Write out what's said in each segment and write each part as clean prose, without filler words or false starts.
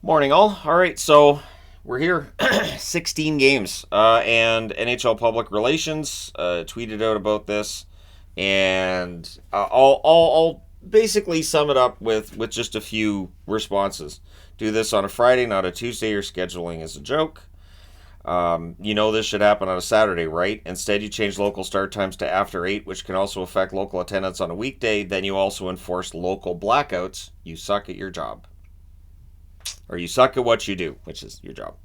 Morning, all. All right, so we're here. 16 games. And NHL Public Relations tweeted out about this. And I'll basically sum it up with just a few responses. Do this on a Friday, not a Tuesday. Your scheduling is a joke. This should happen on a Saturday, right? Instead, you change local start times to after 8, which can also affect local attendance on a weekday. Then you also enforce local blackouts. You suck at your job. Or you suck at what you do, which is your job.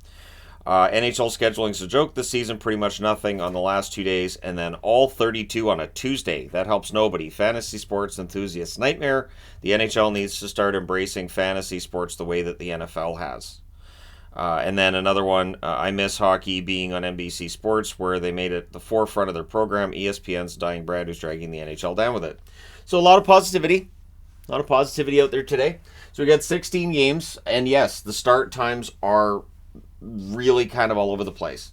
NHL scheduling is a joke this season. Pretty much nothing on the last 2 days, and then all 32 on a Tuesday. That helps nobody. Fantasy sports enthusiasts' nightmare. The NHL needs to start embracing fantasy sports the way that the NFL has. And then another one, I miss hockey being on NBC Sports, where they made it the forefront of their program. ESPN's dying Brad, who's dragging the NHL down with it. So a lot of positivity. A lot of positivity out there today. So we got 16 games, and yes, the start times are really kind of all over the place.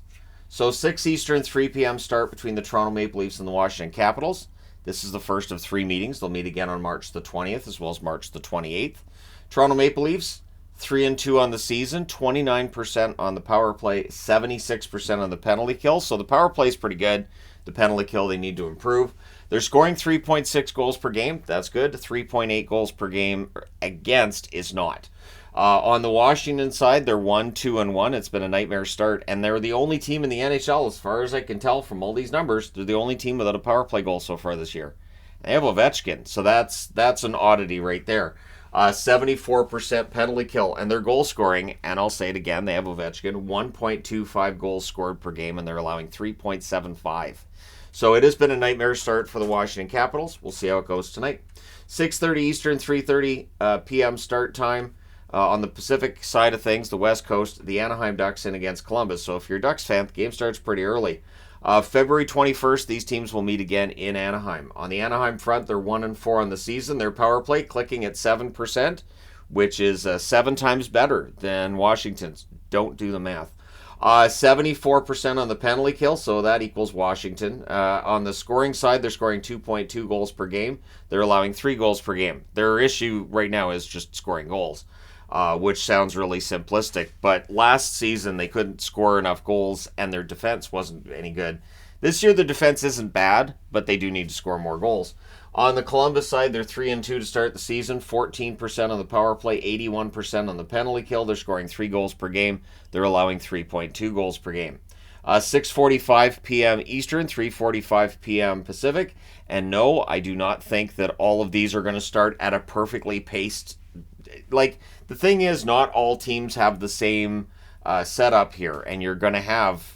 So 6 Eastern, 3 p.m. start between the Toronto Maple Leafs and the Washington Capitals. This is the first of 3 meetings. They'll meet again on March the 20th as well as March the 28th. Toronto Maple Leafs, 3-2 on the season, 29% on the power play, 76% on the penalty kill. So the power play is pretty good. The penalty kill they need to improve. They're scoring 3.6 goals per game. That's good. 3.8 goals per game against is not. On the Washington side, they're 1-2-1. It's been a nightmare start, and they're the only team in the NHL, as far as I can tell from all these numbers. They're the only team without a power play goal so far this year. They have Ovechkin, so that's an oddity right there. 74% penalty kill, and their goal scoring, and I'll say it again, they have Ovechkin, 1.25 goals scored per game, and they're allowing 3.75. So it has been a nightmare start for the Washington Capitals. We'll see how it goes tonight. 6:30 Eastern, 3:30 p.m. start time. On the Pacific side of things, the West Coast, the Anaheim Ducks in against Columbus. So if you're a Ducks fan, the game starts pretty early. February 21st, these teams will meet again in Anaheim. On the Anaheim front, they're 1-4 on the season. Their power play clicking at 7%, which is 7 times better than Washington's. Don't do the math. 74% on the penalty kill, so that equals Washington. On the scoring side, they're scoring 2.2 goals per game. They're allowing 3 goals per game. Their issue right now is just scoring goals, which sounds really simplistic. But last season, they couldn't score enough goals, and their defense wasn't any good. This year, the defense isn't bad, but they do need to score more goals. On the Columbus side, they're 3-2 to start the season, 14% on the power play, 81% on the penalty kill. They're scoring 3 goals per game. They're allowing 3.2 goals per game. 6:45 p.m. Eastern, 3:45 p.m. Pacific. And no, I do not think that all of these are going to start at a perfectly paced. Like, the thing is, not all teams have the same setup here, and you're going to have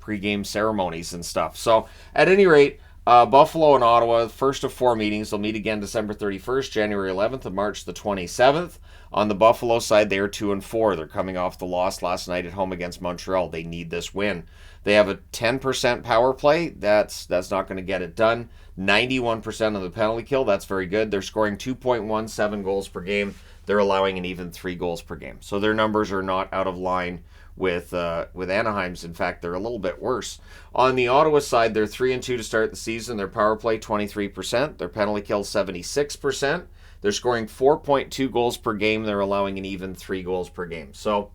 pregame ceremonies and stuff. So, at any rate, Buffalo and Ottawa, first of 4 meetings. They'll meet again December 31st, January 11th, and March the 27th. On the Buffalo side, they are 2-4. They're coming off the loss last night at home against Montreal. They need this win. They have a 10% power play. That's not going to get it done. 91% of the penalty kill. That's very good. They're scoring 2.17 goals per game. They're allowing an even 3 goals per game. So their numbers are not out of line with Anaheim's. In fact, they're a little bit worse. On the Ottawa side, they're 3-2 to start the season. Their power play 23%. Their penalty kill 76%. They're scoring 4.2 goals per game. They're allowing an even 3 goals per game. So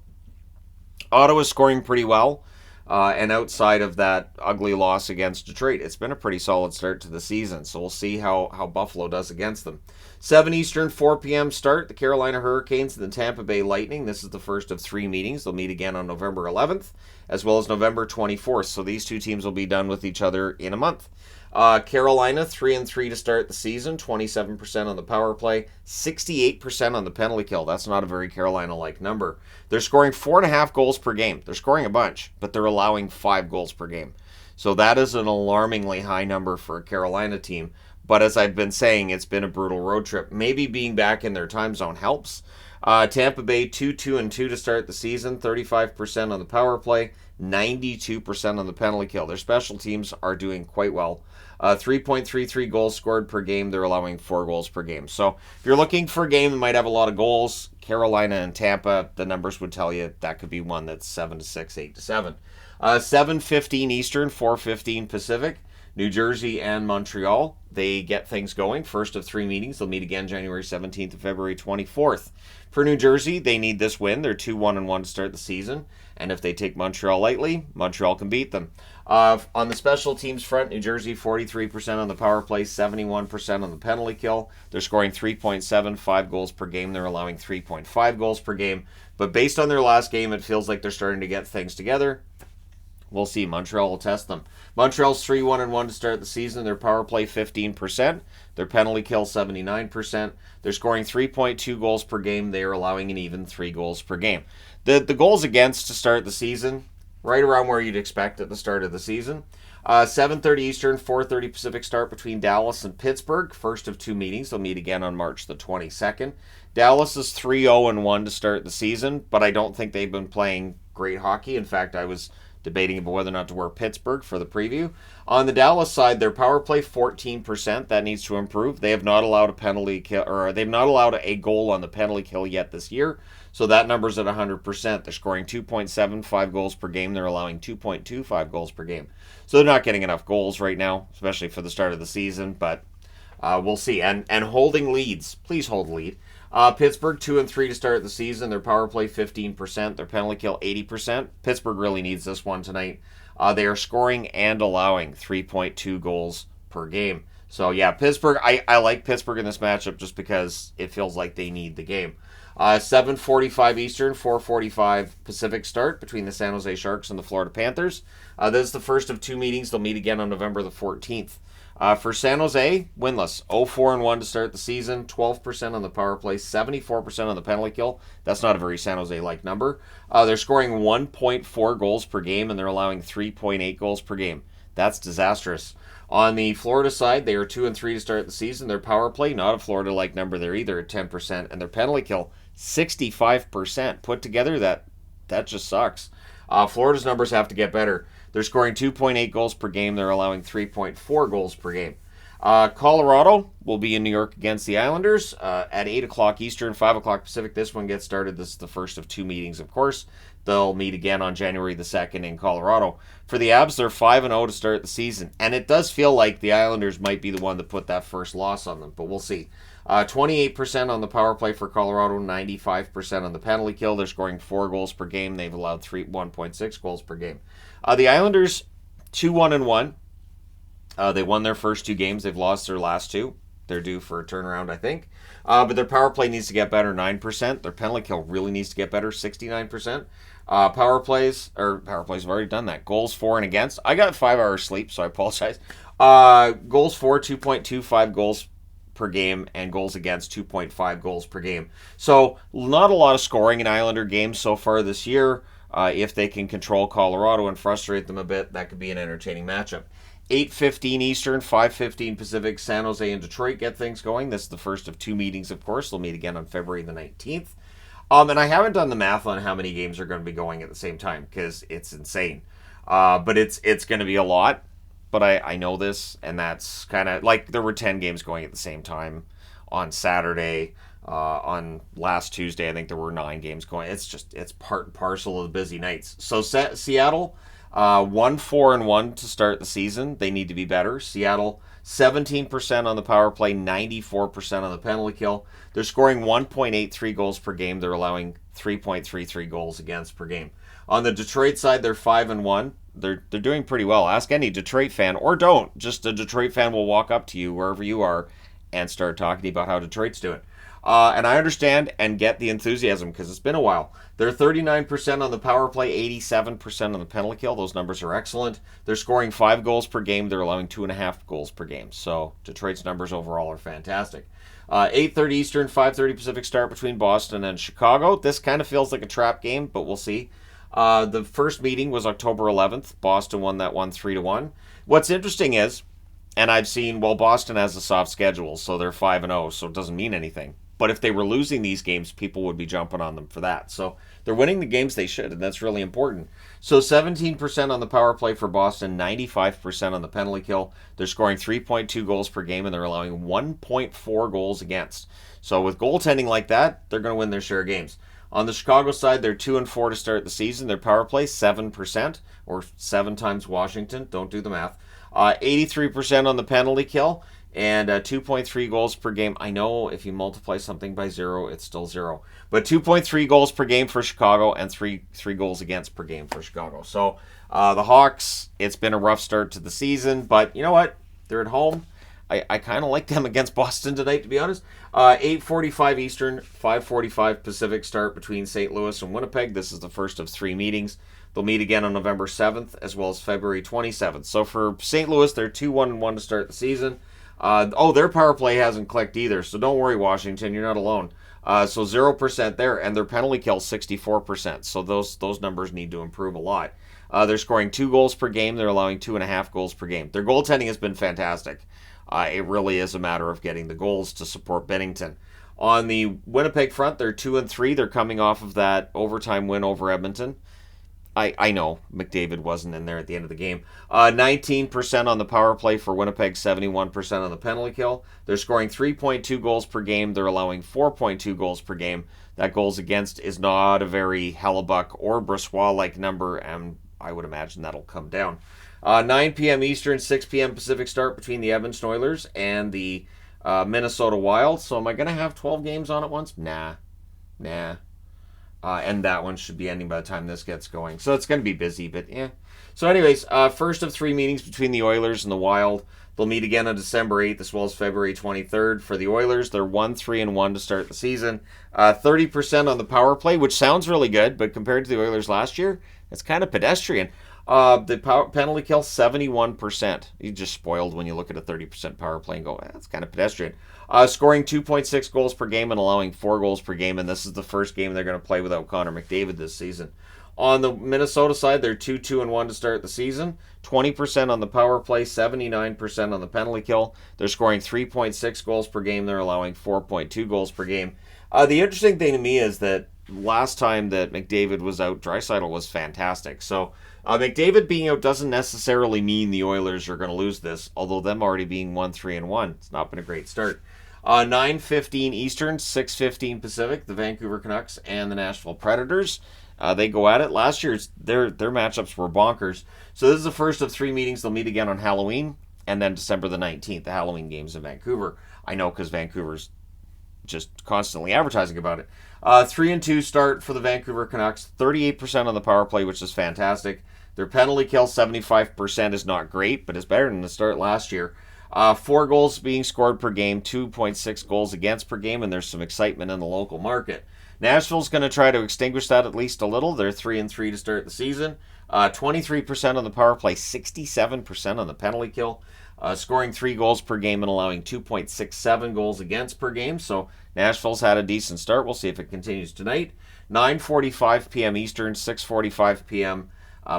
Ottawa's scoring pretty well. And outside of that ugly loss against Detroit, it's been a pretty solid start to the season. So we'll see how Buffalo does against them. 7 Eastern, 4 p.m. start. The Carolina Hurricanes and the Tampa Bay Lightning. This is the first of 3 meetings. They'll meet again on November 11th as well as November 24th. So these two teams will be done with each other in a month. Carolina, 3-3 to start the season. 27% on the power play. 68% on the penalty kill. That's not a very Carolina-like number. They're scoring 4.5 goals per game. They're scoring a bunch, but they're allowing 5 goals per game. So that is an alarmingly high number for a Carolina team. But as I've been saying, it's been a brutal road trip. Maybe being back in their time zone helps. Tampa Bay 2-2 to start the season. 35% on the power play. 92% on the penalty kill. Their special teams are doing quite well. 3.33 goals scored per game. They're allowing 4 goals per game. So if you're looking for a game that might have a lot of goals, Carolina and Tampa, the numbers would tell you that could be one that's 7-6, 8-7. 7:15 Eastern, 4:15 Pacific. New Jersey and Montreal, they get things going. First of 3 meetings. They'll meet again January 17th and February 24th. For New Jersey, they need this win. They're 2-1-1 to start the season. And if they take Montreal lightly, Montreal can beat them. On the special teams front, New Jersey 43% on the power play, 71% on the penalty kill. They're scoring 3.75 goals per game. They're allowing 3.5 goals per game. But based on their last game, it feels like they're starting to get things together. We'll see. Montreal will test them. Montreal's 3-1-1 to start the season. Their power play 15%. Their penalty kill 79%. They're scoring 3.2 goals per game. They are allowing an even 3 goals per game. The goals against to start the season, right around where you'd expect at the start of the season. 7:30 Eastern, 4:30 Pacific start between Dallas and Pittsburgh. First of 2 meetings. They'll meet again on March the 22nd. Dallas is 3-0-1 to start the season, but I don't think they've been playing great hockey. In fact, I was debating about whether or not to wear Pittsburgh for the preview. On the Dallas side, their power play 14%. That needs to improve. They have not allowed a penalty kill, or they've not allowed a goal on the penalty kill yet this year. So that number's at 100%. They're scoring 2.75 goals per game. They're allowing 2.25 goals per game. So they're not getting enough goals right now, especially for the start of the season. But we'll see. And holding leads. Please hold lead. Pittsburgh 2-3 to start the season. Their power play 15%. Their penalty kill 80%. Pittsburgh really needs this one tonight. They are scoring and allowing 3.2 goals per game. So yeah, Pittsburgh. I like Pittsburgh in this matchup just because it feels like they need the game. 7:45 Eastern, 4:45 Pacific start between the San Jose Sharks and the Florida Panthers. This is the first of 2 meetings. They'll meet again on November the 14th. For San Jose, winless, 0-4-1 to start the season, 12% on the power play, 74% on the penalty kill. That's not a very San Jose-like number. They're scoring 1.4 goals per game, and they're allowing 3.8 goals per game. That's disastrous. On the Florida side, they are 2-3 to start the season. Their power play, not a Florida-like number there either, at 10%, and their penalty kill, 65%. Put together, that just sucks. Florida's numbers have to get better. They're scoring 2.8 goals per game. They're allowing 3.4 goals per game. Colorado will be in New York against the Islanders at 8 o'clock Eastern, 5 o'clock Pacific. This one gets started. This is the first of 2 meetings, of course. They'll meet again on January the 2nd in Colorado. For the Abs, they're 5-0 to start the season. And it does feel like the Islanders might be the one to put that first loss on them, but we'll see. 28% on the power play for Colorado, 95% on the penalty kill. They're scoring 4 goals per game. They've allowed 1.6 goals per game. The Islanders, 2-1-1. They won their first 2 games. They've lost their last 2. They're due for a turnaround, I think. But their power play needs to get better, 9%. Their penalty kill really needs to get better, 69%. Power plays have already done that. Goals for and against. I got 5 hours sleep, so I apologize. Goals for, 2.25 goals per game, and goals against, 2.5 goals per game. So not a lot of scoring in Islander games so far this year. If they can control Colorado and frustrate them a bit, that could be an entertaining matchup. 8:15 Eastern, 5:15 Pacific, San Jose and Detroit get things going. This is the first of 2 meetings, of course. They'll meet again on February the 19th. And I haven't done the math on how many games are going to be going at the same time because it's insane. But it's going to be a lot. But I know this, and that's kind of like there were 10 games going at the same time on Saturday. On last Tuesday, I think there were 9 games going. It's part and parcel of the busy nights. So Seattle, 1-4-1 to start the season. They need to be better. Seattle, 17% on the power play, 94% on the penalty kill. They're scoring 1.83 goals per game. They're allowing 3.33 goals against per game. On the Detroit side, they're 5-1. They're doing pretty well. Ask any Detroit fan, or don't. Just a Detroit fan will walk up to you wherever you are and start talking about how Detroit's doing. And I understand and get the enthusiasm because it's been a while. They're 39% on the power play, 87% on the penalty kill. Those numbers are excellent. They're scoring 5 goals per game. They're allowing 2.5 goals per game. So Detroit's numbers overall are fantastic. 8:30 Eastern, 5:30 Pacific start between Boston and Chicago. This kind of feels like a trap game, but we'll see. The first meeting was October 11th. Boston won that one 3-1. What's interesting is, and I've seen, well, Boston has a soft schedule, so they're 5-0, so it doesn't mean anything. But if they were losing these games, people would be jumping on them for that. So they're winning the games they should, and that's really important. So 17% on the power play for Boston, 95% on the penalty kill. They're scoring 3.2 goals per game, and they're allowing 1.4 goals against. So with goaltending like that, they're going to win their share of games. On the Chicago side, they're 2-4 to start the season. Their power play, 7%, or 7 times Washington. Don't do the math. 83% on the penalty kill, and 2.3 goals per game. I know if you multiply something by 0, it's still 0. But 2.3 goals per game for Chicago, and three goals against per game for Chicago. So the Hawks, it's been a rough start to the season, but you know what? They're at home. I kind of like them against Boston tonight, to be honest. 8:45 Eastern, 5:45 Pacific start between St. Louis and Winnipeg. This is the first of 3 meetings. They'll meet again on November 7th as well as February 27th. So for St. Louis, they're 2-1-1 to start the season. Their power play hasn't clicked either, so don't worry, Washington. You're not alone. So 0% there, and their penalty kill 64%. So those numbers need to improve a lot. They're scoring 2 goals per game. They're allowing 2.5 goals per game. Their goaltending has been fantastic. It really is a matter of getting the goals to support Binnington. On the Winnipeg front, they're 2-3. They're coming off of that overtime win over Edmonton. I know McDavid wasn't in there at the end of the game. 19% on the power play for Winnipeg, 71% on the penalty kill. They're scoring 3.2 goals per game. They're allowing 4.2 goals per game. That goals against is not a very Hellebuck or Brossoit-like number, and I would imagine that'll come down. 9 p.m. Eastern, 6 p.m. Pacific start between the Edmonton Oilers and the Minnesota Wild. So am I going to have 12 games on at once? Nah. And that one should be ending by the time this gets going. So it's going to be busy, but yeah. So anyways, first of 3 meetings between the Oilers and the Wild. They'll meet again on December 8th as well as February 23rd. For the Oilers, they're 1-3-1 to start the season. 30% on the power play, which sounds really good, but compared to the Oilers last year, it's kind of pedestrian. The penalty kill, 71%. You just spoiled when you look at a 30% power play and go, that's kind of pedestrian. Scoring 2.6 goals per game and allowing 4 goals per game, and this is the first game they're going to play without Connor McDavid this season. On the Minnesota side, they're 2-2-1 to start the season. 20% on the power play, 79% on the penalty kill. They're scoring 3.6 goals per game. They're allowing 4.2 goals per game. The interesting thing to me is that last time that McDavid was out, Draisaitl was fantastic. So McDavid being out doesn't necessarily mean the Oilers are going to lose this, although them already being 1-3-1, it's not been a great start. 9:15 Eastern, 6:15 Pacific, the Vancouver Canucks and the Nashville Predators. They go at it. Last year's their matchups were bonkers. So this is the first of 3 meetings. They'll meet again on Halloween and then December the 19th, the Halloween games in Vancouver. I know because Vancouver's just constantly advertising about it. 3-2 start for the Vancouver Canucks. 38% on the power play, which is fantastic. Their penalty kill, 75%, is not great, but is better than the start last year. 4 goals being scored per game, 2.6 goals against per game, and there's some excitement in the local market. Nashville's going to try to extinguish that at least a little. They're 3-3 to start the season. 23% on the power play, 67% on the penalty kill. Scoring 3 goals per game and allowing 2.67 goals against per game. So Nashville's had a decent start. We'll see if it continues tonight. 9:45 p.m. Eastern, 6:45 p.m.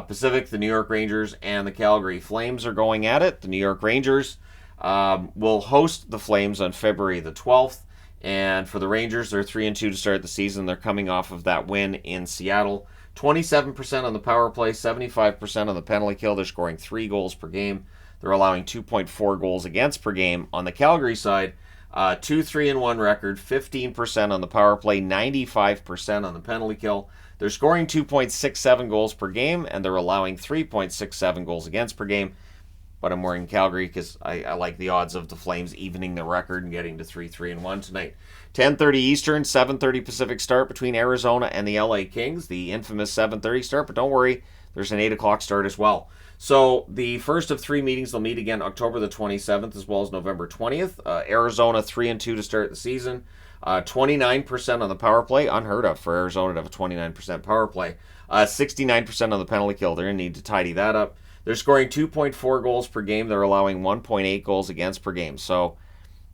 Pacific. The New York Rangers and the Calgary Flames are going at it. The New York Rangers will host the Flames on February the 12th. And for the Rangers, they're 3-2 to start the season. They're coming off of that win in Seattle. 27% on the power play, 75% on the penalty kill. They're scoring 3 goals per game. They're allowing 2.4 goals against per game. On the Calgary side, 2-3-1 record, 15% on the power play, 95% on the penalty kill. They're scoring 2.67 goals per game, and they're allowing 3.67 goals against per game. But I'm wearing Calgary because I like the odds of the Flames evening the record and getting to 3-1 tonight. 10:30 Eastern, 7:30 Pacific start between Arizona and the LA Kings. The infamous 7:30 start, but don't worry, there's an 8 o'clock start as well. So the first of 3 meetings, they'll meet again October the 27th as well as November 20th. Arizona 3-2 to start the season. 29% on the power play, unheard of for Arizona to have a 29% power play. 69% on the penalty kill. They're going to need to tidy that up. They're scoring 2.4 goals per game. They're allowing 1.8 goals against per game. So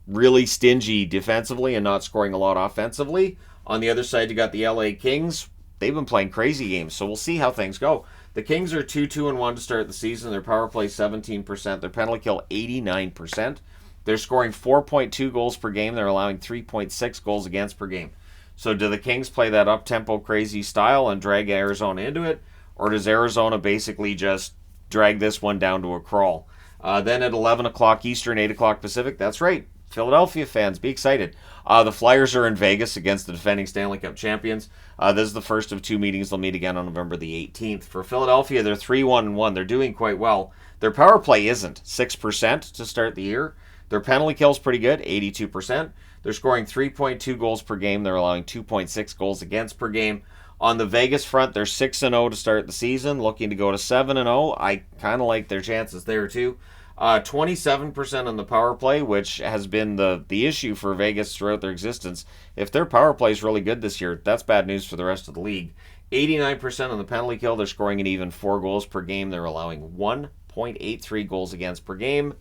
really stingy defensively and not scoring a lot offensively. On the other side, you got the LA Kings. They've been playing crazy games, so we'll see how things go. The Kings are 2-2-1 to start the season. Their power play 17%. Their penalty kill 89%. They're scoring 4.2 goals per game. They're allowing 3.6 goals against per game. So do the Kings play that up-tempo crazy style and drag Arizona into it? Or does Arizona basically just drag this one down to a crawl? Then at 11 o'clock Eastern, 8 o'clock Pacific, that's right, Philadelphia fans, be excited. The Flyers are in Vegas against the defending Stanley Cup champions. This is the first of two meetings. They'll meet again on November the 18th. For Philadelphia, they're 3-1-1. They're doing quite well. Their power play isn't 6% to start the year. Their penalty kill's pretty good, 82%. They're scoring 3.2 goals per game. They're allowing 2.6 goals against per game. On the Vegas front, they're 6-0 to start the season, looking to go to 7-0. I kind of like their chances there, too. 27% on the power play, which has been the issue for Vegas throughout their existence. If their power play is really good this year, that's bad news for the rest of the league. 89% on the penalty kill. They're scoring an even 4 goals per game. They're allowing 1.83 goals against per game.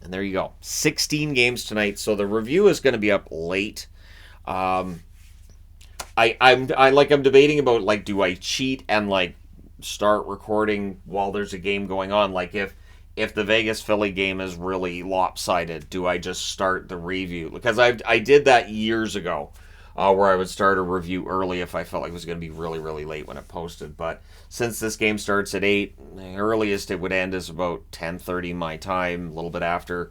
And there you go. 16 games tonight. So the review is going to be up late. I'm debating about, like, do I cheat and, like, start recording while there's a game going on? Like, if the Vegas Philly game is really lopsided, do I just start the review? Because I did that years ago, where I would start a review early if I felt like it was going to be really, really late when it posted. But since this game starts at 8, the earliest it would end is about 10:30 my time, a little bit after.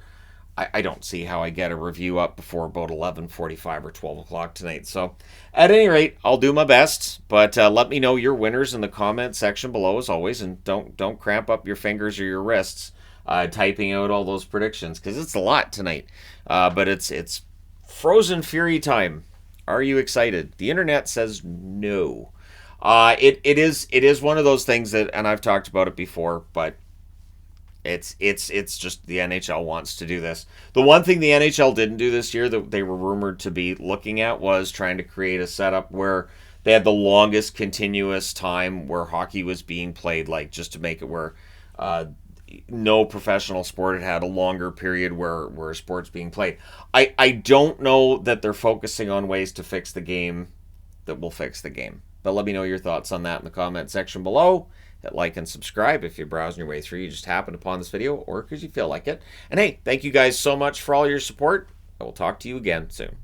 I don't see how I get a review up before about 11:45 or 12 o'clock tonight. So, at any rate, I'll do my best. But let me know your winners in the comment section below, as always. And don't cramp up your fingers or your wrists typing out all those predictions, because it's a lot tonight. But it's Frozen Fury time. Are you excited? The internet says no. It is one of those things that, and I've talked about it before, but it's just the NHL wants to do this. The one thing the NHL didn't do this year that they were rumored to be looking at was trying to create a setup where they had the longest continuous time where hockey was being played, like just to make it where no professional sport had a longer period where sport's being played. I don't know that they're focusing on ways to fix the game that will fix the game. But let me know your thoughts on that in the comment section below. Hit like and subscribe if you're browsing your way through. You just happened upon this video or because you feel like it. And hey, thank you guys so much for all your support. I will talk to you again soon.